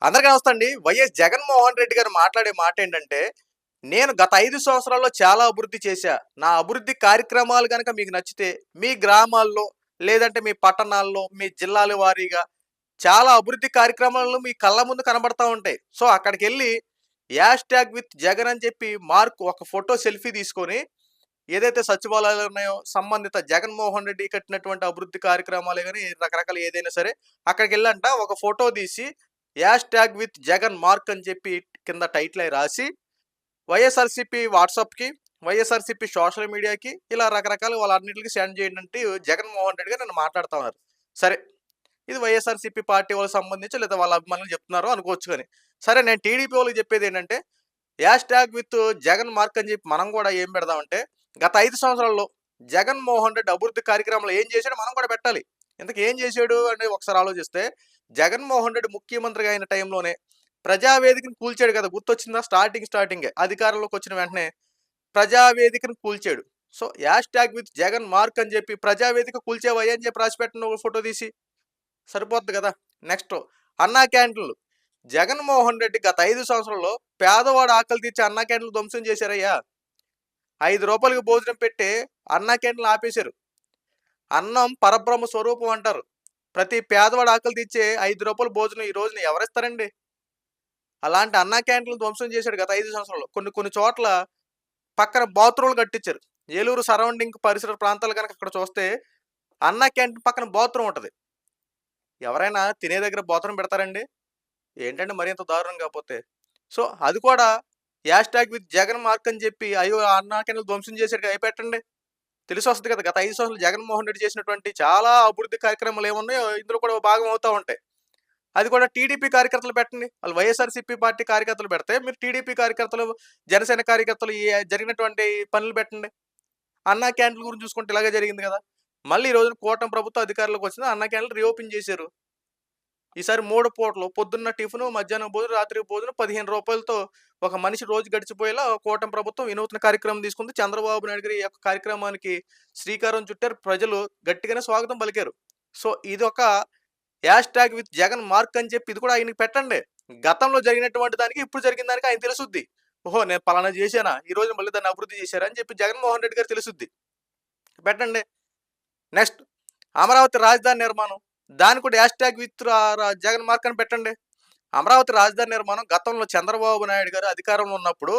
అందరికీ నమస్తే అండి. వైఎస్ జగన్మోహన్ రెడ్డి గారు మాట్లాడే మాటేంటంటే, "నేను గత 5 సంవత్సరాల్లో చాలా అభివృద్ధి చేశా. నా అభివృద్ధి కార్యక్రమాలు గనక మీకు నచ్చితే, మీ గ్రామాల్లో, లేదంటే మీ పట్టణాల్లో, మీ జిల్లాల వారీగా చాలా అభివృద్ధి కార్యక్రమాలు మీ కళ్ళ ముందు కనబడతా ఉంటాయి. సో, అక్కడికెళ్ళి హ్యాష్‌ట్యాగ్ విత్ జగన్ అని చెప్పి ఒక ఫోటో సెల్ఫీ తీసుకొని, ఏదైతే సచివాలయాలు ఉన్నాయో, సంబంధిత జగన్మోహన్ రెడ్డి కట్టినటువంటి అభివృద్ధి కార్యక్రమాలే గాని, రకరకాల ఏదైనా సరే, అక్కడికెళ్ళంట ఒక ఫోటో తీసి హ్యాష్‌ట్యాగ్ విత్ జగన్ మార్క్ అని చెప్పి కింద టైటిల్ అయి రాసి, వైఎస్ఆర్‌సీపీ వాట్సాప్‌కి, వైఎస్ఆర్‌సీపీ సోషల్ మీడియాకి ఇలా రకరకాల వాళ్ళన్నిట్లికి సెండ్ చేయండి అంటే జగన్మోహన్ రెడ్డి గారు నిన్న మాట్లాడుతా ఉన్నారు. సరే, ఇది వైఎస్ఆర్‌సీపీ పార్టీ వాళ్ళకి సంబంధించి లేదా వాళ్ళ అభిమానులు చెప్తున్నారు అనుకోవచ్చు గాని. సరే, నేను టీడీపీ వాళ్ళకి చెప్పేదేంటంటే, హ్యాష్‌ట్యాగ్ విత్ జగన్ మార్క్ అని చెప్పి మనం కూడా ఏం పెడదామంటే, గత 5 సంవత్సరాల్లో జగన్మోహన్ రెడ్డి అభివృద్ధి కార్యక్రమాలు ఏం చేశాడో మనం కూడా పెట్టాలి. ఇంతకీ ఏం చేశాడు అని ఒకసారి ఆలోచిస్తే, జగన్మోహన్ రెడ్డి ముఖ్యమంత్రిగా అయిన టైంలోనే ప్రజావేదికను కూల్చాడు కదా! గుర్తొచ్చిందా? స్టార్టింగే అధికారంలోకి వచ్చిన వెంటనే ప్రజావేదికను కూల్చాడు. So, hashtag with Jagan mark అని చెప్పి ప్రజావేదిక కూల్చావయ్యా అని చెప్పి రాసిపెట్టండి ఒక ఫోటో తీసి. సరిపోద్ది కదా! నెక్స్ట్ అన్నా క్యాంటీన్‌లు. జగన్మోహన్ రెడ్డి గత 5 సంవత్సరాల్లో పేదవాడి ఆకలి తీర్చే అన్నా క్యాంటీన్‌లు ధ్వంసం చేశారయ్యా. రూ. 5కి భోజనం పెట్టే అన్నా క్యాంటీన్‌లు ఆపేశారు. అన్నం పరబ్రహ్మ స్వరూపం అంటారు. ప్రతి పేదవాడి ఆకలి తీర్చే రూ. 5 భోజనం ఈ రోజున ఎవరిస్తారండి? అలాంటి అన్నా క్యాంటీన్‌లు ధ్వంసం చేశాడు గత 5 సంవత్సరాల్లో. కొన్ని కొన్ని చోట్ల పక్కన బాత్రూమ్‌లు కట్టించారు. ఏలూరు సరౌండింగ్ పరిసర ప్రాంతాలు గనక అక్కడ చూస్తే అన్నా క్యాంటీన్ పక్కన బాత్రూమ్ ఉంటది. ఎవరైనా తినే దగ్గర బాత్రూమ్ పెడతారండి? ఏంటండి మరీ ఇంత దారుణం కాపోతే? సో, అది కూడా హ్యాష్‌ట్యాగ్ విత్ జగన్ మార్క్ అని చెప్పి అయ్యో! అన్నా క్యాంటీన్‌లు ధ్వంసం చేశాడుగా అయి పెట్టండి. తెలిసొస్తది కదా! గత 5 సంవత్సరాలు జగన్మోహన్ రెడ్డి చేసినటువంటి చాలా అభివృద్ధి కార్యక్రమాలు ఏమున్నాయో ఇందులో కూడా భాగం అవుతా ఉంటాయి. అది కూడా టీడీపీ కార్యకర్తలు పెట్టండి. వాళ్ళు వైఎస్ఆర్‌సీపీ పార్టీ కార్యకర్తలు పెడితే, మీరు టీడీపీ కార్యకర్తలు, జనసేన కార్యకర్తలు ఈ జరిగినటువంటి పనులు పెట్టండి. అన్నా క్యాంటీన్‌ల గురించి చూసుకుంటే ఇలాగే జరిగింది కదా! మళ్ళీ ఈ రోజున కూటమి ప్రభుత్వం అధికారంలోకి వచ్చింది. అన్నా క్యాంటీన్‌లు రీఓపెన్ చేశారు. ఈసారి 3 పూటలు పొద్దున్న టిఫిను, మధ్యాహ్నం భోజనం, రాత్రి భోజనం రూ. 15తో ఒక మనిషి రోజు గడిచిపోయేలా కూటమి ప్రభుత్వం వినూత్న కార్యక్రమం తీసుకుంది. చంద్రబాబు నాయుడు గారు ఈ యొక్క కార్యక్రమానికి శ్రీకారం చుట్టారు. ప్రజలు గట్టిగానే స్వాగతం పలికారు. సో, ఇదొక హ్యాష్‌ట్యాగ్ విత్ జగన్ మార్క్ అని చెప్పి ఇది కూడా ఆయనకి పెట్టండి. గతంలో జరిగినటువంటి దానికి, ఇప్పుడు జరిగిన దానికి ఆయన తెలుసుద్ది. ఓహో! నేను పలానా చేశానా? ఈ రోజు మళ్ళీ దాన్ని అభివృద్ధి చేశారా? అని చెప్పి జగన్మోహన్ రెడ్డి గారికి తెలుసుద్ది. పెట్టండి. నెక్స్ట్ అమరావతి రాజధాని నిర్మాణం. దాన్ని కూడా హ్యాష్‌ట్యాగ్ విత్ జగన్ మార్క్ అని పెట్టండి. అమరావతి రాజధాని నిర్మాణం గతంలో చంద్రబాబు నాయుడు గారు అధికారంలో ఉన్నప్పుడు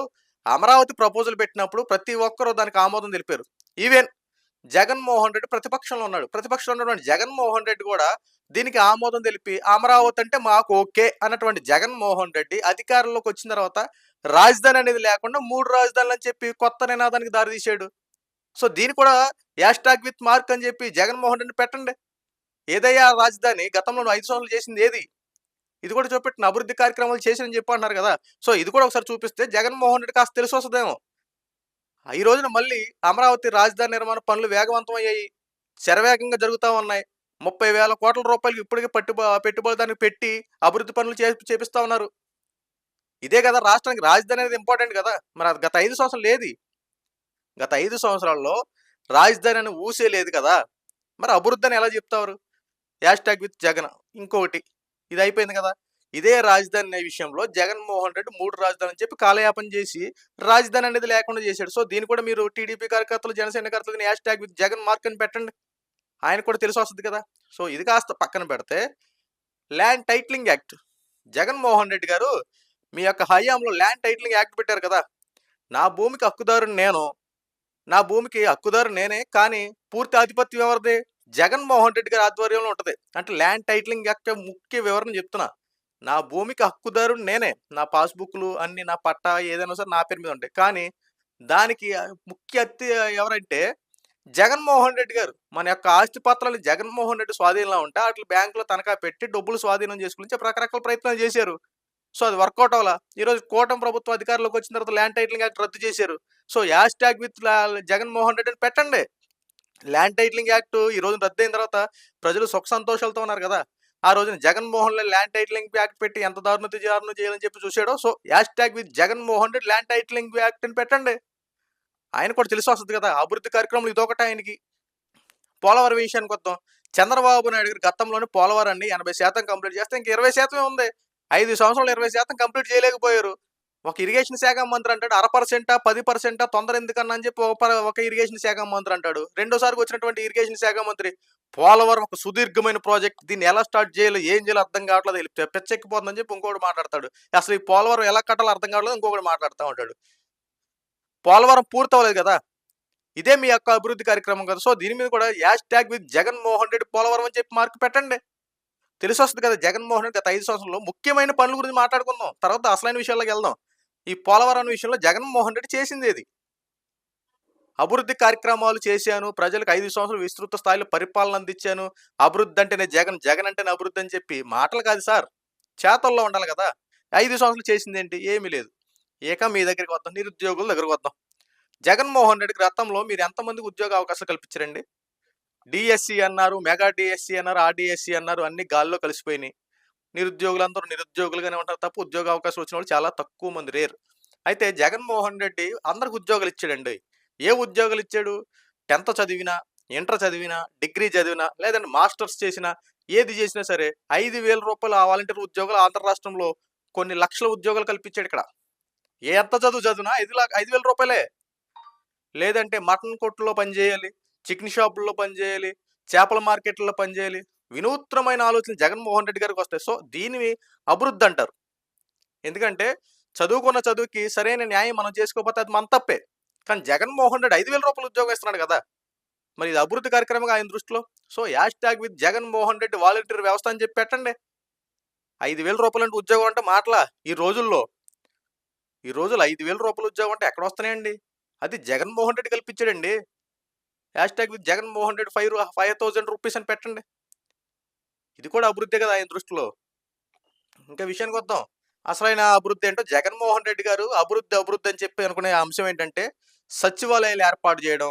అమరావతి ప్రపోజల్ పెట్టినప్పుడు ప్రతి ఒక్కరు దానికి ఆమోదం తెలిపారు. ఈవెన్ జగన్మోహన్ రెడ్డి ప్రతిపక్షంలో ఉన్నాడు. ప్రతిపక్షంలో ఉన్నటువంటి జగన్మోహన్ రెడ్డి కూడా దీనికి ఆమోదం తెలిపి అమరావతి అంటే మాకు ఓకే అన్నటువంటి జగన్మోహన్ రెడ్డి అధికారంలోకి వచ్చిన తర్వాత రాజధాని అనేది లేకుండా 3 రాజధానులు అని చెప్పి కొత్త నినాదానికి దారితీశాడు. సో, దీన్ని కూడా హ్యాష్‌ట్యాగ్ విత్ మార్క్ అని చెప్పి జగన్మోహన్ రెడ్డి పెట్టండి. ఏదయ్యా రాజధాని గతంలో నువ్వు 5 సంవత్సరాలు చేసింది ఏది? ఇది కూడా చూపెట్టండి. అభివృద్ధి కార్యక్రమాలు చేశానని చెప్పి అంటున్నారు కదా! సో, ఇది కూడా ఒకసారి చూపిస్తే జగన్మోహన్ రెడ్డి కాస్త తెలిసొస్తదేమో. ఈ రోజున మళ్ళీ అమరావతి రాజధాని నిర్మాణ పనులు వేగవంతమయ్యాయి. శరవేగంగా జరుగుతా ఉన్నాయి. 30,000 కోట్ల రూపాయలకి ఇప్పటికే పెట్టుబడి దానికి పెట్టి అభివృద్ధి పనులు చేపిస్తా ఉన్నారు. ఇదే కదా రాష్ట్రానికి రాజధాని అనేది ఇంపార్టెంట్ కదా! మరి అది గత 5 సంవత్సరాలు ఏది? గత 5 సంవత్సరాల్లో రాజధాని అనే ఊసే లేదు కదా! మరి అభివృద్ధి అని ఎలా చెప్తారు? Hashtag with Jagan. ఇంకొకటి ఇది అయిపోయింది కదా! ఇదే రాజధాని అనే విషయంలో జగన్మోహన్ రెడ్డి 3 రాజధానులు అని చెప్పి కాలయాపన చేసి రాజధాని అనేది లేకుండా చేశాడు. సో, దీన్ని కూడా మీరు టీడీపీ కార్యకర్తలు, జనసేన కార్యకర్తలు హ్యాష్‌ట్యాగ్ విత్ జగన్ మార్క్ అని పెట్టండి. ఆయనకు కూడా తెలిసొస్తది కదా! సో, ఇది కాస్త పక్కన పెడితే land titling act. Jaganmohan Reddy గారు మీ యొక్క హయాంలో ల్యాండ్ టైటిలింగ్ యాక్ట్ పెట్టారు కదా! నా భూమికి హక్కుదారుని నేను. నా భూమికి హక్కుదారు నేనే. కానీ పూర్తి ఆధిపత్యం ఎవరిది? జగన్మోహన్ రెడ్డి గారి ఆధ్వర్యంలో ఉంటది. అంటే ల్యాండ్ టైటిలింగ్ యాక్ట్ ముఖ్య వివరణ చెప్తున్నా. నా భూమికి హక్కుదారుడు నేనే. నా పాస్‌బుక్‌లు అన్నీ, నా పట్టా ఏదైనా సరే నా పేరు మీద ఉంటాయి. కానీ దానికి ముఖ్య అత్తి ఎవరంటే జగన్మోహన్ రెడ్డి గారు. మన యొక్క ఆస్తి పత్రాలు జగన్మోహన్ రెడ్డి స్వాధీనంలో ఉంటే ఆటిని బ్యాంకులో తనఖా పెట్టి డబ్బులు స్వాధీనం చేసుకొని చెప్పి రకరకాల ప్రయత్నాలు చేశారు. సో, అది వర్కౌట్ అవ్వలా. ఈరోజు కూటమి ప్రభుత్వం అధికారంలోకి వచ్చిన తర్వాత ల్యాండ్ టైటిలింగ్ యాక్ట్ రద్దు చేశారు. So, hashtag with Jaganmohan Reddy అని పెట్టండి. ల్యాండ్ టైటిలింగ్ యాక్ట్ ఈ రోజున రద్దయిన తర్వాత ప్రజలు సుఖ సంతోషాలతో ఉన్నారు కదా! ఆ రోజున Jaganmohan Reddy land titling act పెట్టి ఎంత దారుణాతి దారుణం చేయాలని చెప్పి చూసాడో. So, hashtag with Jaganmohan Reddy land titling act అని పెట్టండి. ఆయన కూడా తెలిసొస్తది కదా! అభివృద్ధి కార్యక్రమాలు ఇదొకటే ఆయనకి. పోలవరం విషయానికొద్దాం. చంద్రబాబు నాయుడు గారు గతంలోనే పోలవరాన్ని 80% కంప్లీట్ చేస్తే ఇంక 20% ఉంది. 5 సంవత్సరాలు 20% కంప్లీట్ చేయలేకపోయారు. ఒక ఇరిగేషన్ శాఖ మంత్రి అంటాడు 0.5%, 10% తొందర ఎందుకన్నా అని చెప్పి ఒక ఇరిగేషన్ శాఖ మంత్రి అంటాడు. రెండోసారికి వచ్చినటువంటి ఇరిగేషన్ శాఖ మంత్రి పోలవరం ఒక సుదీర్ఘమైన ప్రాజెక్ట్, దీన్ని ఎలా స్టార్ట్ చేయాలో ఏం చేయాలో అర్థం కావట్లేదు, పిచ్చెక్కిపోతుందని చెప్పి ఇంకోటి మాట్లాడతాడు. అసలు ఈ పోలవరం ఎలా కట్టాలో అర్థం కావట్లేదు ఇంకొకటి మాట్లాడుతూ ఉంటాడు. పోలవరం పూర్తవలేదు కదా, ఇదే మీ యొక్క అభివృద్ధి కార్యక్రమం కదా. సో దీని మీద కూడా #with జగన్మోహన్ రెడ్డి పోలవరం అని చెప్పి మార్క్ పెట్టండి. తెలిసి వస్తుంది కదా జగన్మోహన్ రెడ్డి గత 5 సంవత్సరాల్లో ముఖ్యమైన పనుల గురించి మాట్లాడుకుందాం, తర్వాత అసలైన విషయాల్లోకి వెళ్దాం. ఈ పోలవరం విషయంలో జగన్మోహన్ రెడ్డి చేసింది ఏది? అభివృద్ధి కార్యక్రమాలు చేశాను, ప్రజలకు 5 సంవత్సరాలు విస్తృత స్థాయిలో పరిపాలన అందించాను, అభివృద్ధి అంటేనే జగన్, జగన్ అంటేనే అభివృద్ధి అని చెప్పి మాటలు కాదు సార్, చేతల్లో ఉండాలి కదా. 5 సంవత్సరాలు చేసింది ఏంటి? ఏమీ లేదు. ఏక మీ దగ్గరికి వద్దాం, నిరుద్యోగుల దగ్గరికి వద్దాం. జగన్మోహన్ రెడ్డికి గతంలో మీరు ఎంతమందికి ఉద్యోగ అవకాశాలు కల్పించారండి? డిఎస్సి అన్నారు, మెగా డిఎస్సి అన్నారు, ఆర్డిఎస్సి అన్నారు, అన్ని గాల్లో కలిసిపోయినాయి. నిరుద్యోగులందరూ నిరుద్యోగులుగానే ఉంటారు తప్ప ఉద్యోగ అవకాశం వచ్చిన వాళ్ళు చాలా తక్కువ మంది, రేరు. అయితే జగన్మోహన్ రెడ్డి అందరికి ఉద్యోగాలు ఇచ్చాడండి. ఏ ఉద్యోగాలు ఇచ్చాడు? 10th చదివినా, ఇంటర్ చదివినా, డిగ్రీ చదివినా, లేదంటే మాస్టర్స్ చేసినా, ఏది చేసినా సరే 5,000 రూపాయలు ఆ వాలంటీర్ ఉద్యోగాలు ఆంధ్ర రాష్ట్రంలో కొన్ని లక్షల ఉద్యోగాలు కల్పించాడు ఇక్కడ. ఎంత చదివినా 5,000 రూపాయలే. లేదంటే మటన్ కొట్టులో పనిచేయాలి, చికెన్ షాపుల్లో పనిచేయాలి, చేపల మార్కెట్లో పనిచేయాలి. వినూత్నమైన ఆలోచన జగన్మోహన్ రెడ్డి గారికి వస్తాయి. సో దీనిని అభివృద్ధి అంటారు. ఎందుకంటే చదువుకున్న చదువుకి సరైన న్యాయం మనం చేసుకోకపోతే అది మన తప్పే. కానీ జగన్మోహన్ రెడ్డి 5,000 రూపాయలు ఉద్యోగం ఇస్తున్నాడు కదా, మరి ఇది అభివృద్ధి కార్యక్రమంగా ఆయన దృష్టిలో. So #with Jaganmohan Reddy volunteer వ్యవస్థ అని చెప్పి పెట్టండి. 5,000 రూపాయలు అంటే ఉద్యోగం అంటే మాటలా? ఈ రోజుల్లో 5,000 రూపాయలు ఉద్యోగం అంటే ఎక్కడ వస్తున్నాయండి? అది జగన్మోహన్ రెడ్డి కల్పించాడండి. #with జగన్మోహన్ రెడ్డి 5,000 రూపీస్ అని పెట్టండి. ఇది కూడా అభివృద్ధి కదా ఆయన దృష్టిలో. ఇంకా విషయానికి వద్దాం. అసలైన అభివృద్ధి ఏంటో, జగన్మోహన్ రెడ్డి గారు అభివృద్ధి అని చెప్పి అనుకునే అంశం ఏంటంటే సచివాలయాలు ఏర్పాటు చేయడం.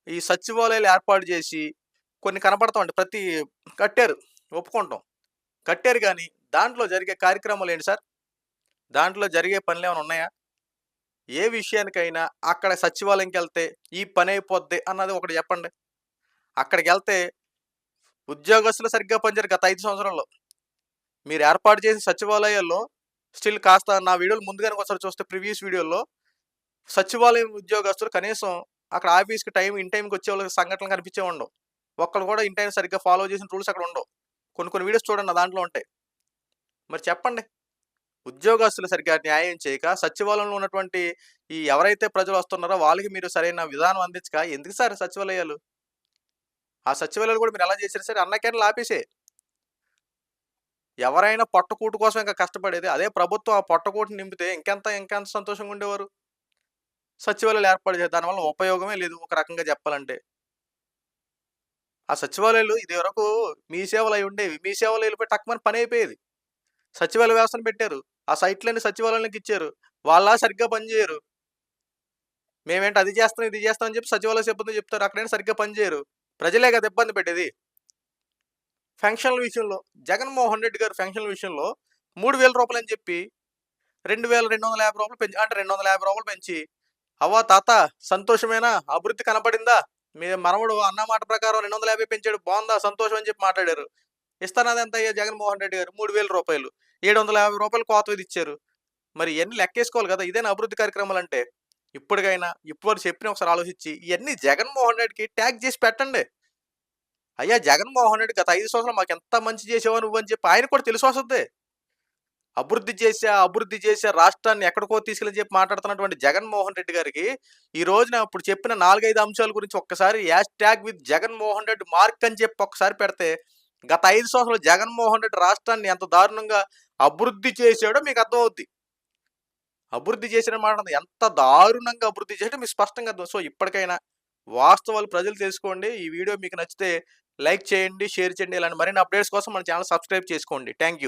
ఈ సచివాలయాలు ఏర్పాటు చేసి కొన్ని కనపడతామండి, ప్రతి కట్టారు, ఒప్పుకుంటాం, కట్టారు. కానీ దాంట్లో జరిగే కార్యక్రమాలు ఏంటి సార్? దాంట్లో జరిగే పనులు ఏమైనా ఉన్నాయా? ఏ విషయానికైనా అక్కడ సచివాలయంకి వెళ్తే ఈ పని అయిపోద్ది అన్నది ఒకటి చెప్పండి. అక్కడికి వెళ్తే ఉద్యోగస్తులు సరిగ్గా పనిచేయరు. గత 5 సంవత్సరాల్లో మీరు ఏర్పాటు చేసిన సచివాలయాల్లో స్టిల్ కాస్త నా వీడియోలు ముందుగానే ఒకసారి చూస్తే ప్రీవియస్ వీడియోల్లో సచివాలయం ఉద్యోగస్తులు కనీసం అక్కడ ఆఫీస్కి ఇన్ టైంకి వచ్చే వాళ్ళకి సంఘటనలు కనిపించే ఉండవు. ఒక్కళ్ళు కూడా ఇన్ టైం సరిగ్గా ఫాలో చేసిన రూల్స్ అక్కడ ఉండవు. కొన్ని వీడియోస్ చూడండి, దాంట్లో ఉంటాయి. మరి చెప్పండి, ఉద్యోగస్తులు సరిగ్గా న్యాయం చేయక సచివాలయంలో ఉన్నటువంటి ఈ ఎవరైతే ప్రజలు వస్తున్నారో వాళ్ళకి మీరు సరైన విధానం అందించక ఎందుకు సార్ సచివాలయాలు? ఆ సచివాలయాలు కూడా మీరు ఎలా చేశారు సరే, అన్న క్యాన్లు ఆపేసే. ఎవరైనా పొట్టకూటు కోసం ఇంకా కష్టపడేది, అదే ప్రభుత్వం ఆ పొట్టకూటుని నింపితే ఇంకెంత సంతోషంగా ఉండేవారు. సచివాలయాలు ఏర్పాటు చేయాలి, దానివల్ల ఉపయోగమే లేదు ఒక రకంగా చెప్పాలంటే. ఆ సచివాలయాలు ఇది వరకు మీ సేవలు అయి ఉండేవి, మీ సేవలు వెళ్ళిపోయి టక్మని పని అయిపోయేది. సచివాలయ వ్యవస్థను పెట్టారు, ఆ సైట్లన్నీ సచివాలయానికి ఇచ్చారు, వాళ్ళ సరిగ్గా పనిచేయరు. మేమేంటి అది చేస్తాం ఇది చేస్తాం అని చెప్పి సచివాలయ సిబ్బంది చెప్తారు, అక్కడైనా సరిగ్గా పనిచేయరు. ప్రజలే కదా ఇబ్బంది పెట్టేది. పెన్షన్ల విషయంలో జగన్మోహన్ రెడ్డి గారు పెన్షన్ల విషయంలో 3,000 రూపాయలు అని చెప్పి 2,250 రూపాయలు పెంచి, అంటే 250 రూపాయలు పెంచి, అవ్వా తాత సంతోషమేనా, అభివృద్ధి కనపడిందా, మీ మనవడు అన్న మాట ప్రకారం 250 పెంచాడు, బాగుందా, సంతోషం అని చెప్పి మాట్లాడారు. ఇస్తానది ఎంత అయ్యా జగన్మోహన్ రెడ్డి గారు? 3,000 రూపాయలు, 750 రూపాయలు కోత ఇది ఇచ్చారు. మరి ఇవన్నీ లెక్కేసుకోవాలి కదా, ఇదేనా అభివృద్ధి కార్యక్రమాలు అంటే? ఇప్పటికైనా ఇప్పుడు చెప్పిన ఒకసారి ఆలోచించి ఇవన్నీ జగన్మోహన్ రెడ్డికి ట్యాగ్ చేసి పెట్టండి. అయ్యా జగన్మోహన్ రెడ్డి గత 5 సంవత్సరాలు మాకు ఎంత మంచి చేసావా నువ్వు అని చెప్పి ఆయన కూడా తెలిసి వస్తుంది. అభివృద్ధి చేసా రాష్ట్రాన్ని ఎక్కడికో తీసుకెళ్ళి చెప్పి మాట్లాడుతున్నటువంటి జగన్మోహన్ రెడ్డి గారికి ఈ రోజున ఇప్పుడు చెప్పిన 4-5 అంశాల గురించి ఒక్కసారి #with జగన్మోహన్ రెడ్డి మార్క్ అని చెప్పి ఒక్కసారి పెడితే గత 5 సంవత్సరాలు జగన్మోహన్ రెడ్డి రాష్ట్రాన్ని ఎంత దారుణంగా అభివృద్ధి చేశాడో మీకు అర్థమవుద్ది. అభివృద్ధి చేసిన మాట ఎంత దారుణంగా అభివృద్ధి చేసాడో మీకు స్పష్టంగా అర్థం. సో ఇప్పటికైనా వాస్తవాలు ప్రజలు తెలుసుకోండి. ఈ వీడియో మీకు నచ్చితే లైక్ చేయండి, షేర్ చేయండి. ఇలాంటి మరిన్ని అప్డేట్స్ కోసం మన ఛానల్ సబ్స్క్రైబ్ చేసుకోండి. Thank you.